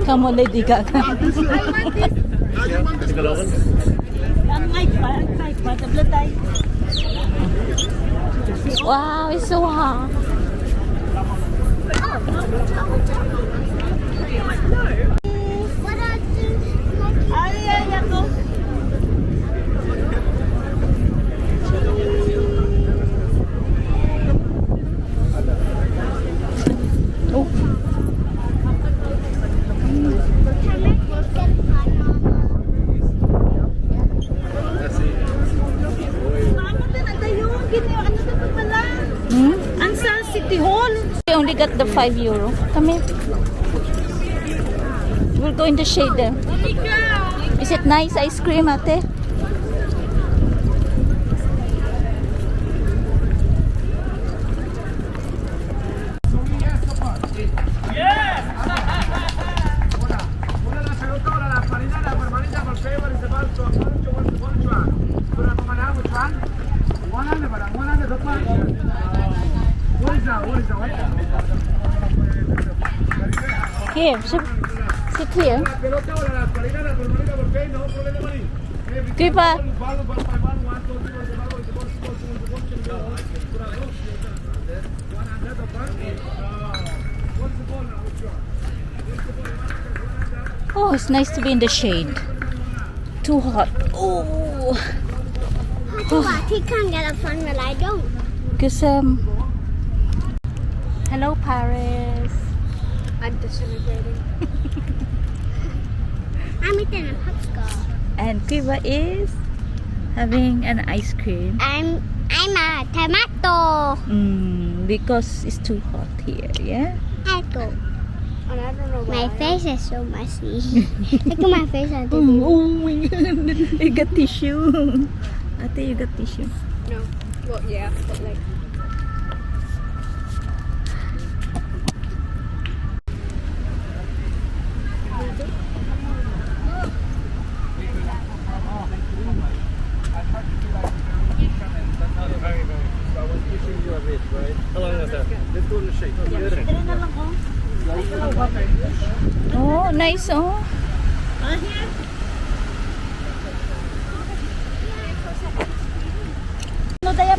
Come on, Lady Gaga. I want this. Wow, it's so hot. We only got the €5. Come here. We'll go in the shade there. Is it nice ice cream, ate? Here, sit here. Kipa. Oh, it's nice to be in the shade. Too hot. Oh. He can't get a fun when I don't. Because hello Paris. I'm disintegrating. I'm eating a popsicle. And Kiva is having an ice cream. I'm a tomato. Because it's too hot here, yeah? Apple. And I don't know why. My face is so messy. Look at my face. Oh my god. You got tissue. Ate, you got tissue. No. Well, yeah, but like. Oh, nice oh. Ano tayo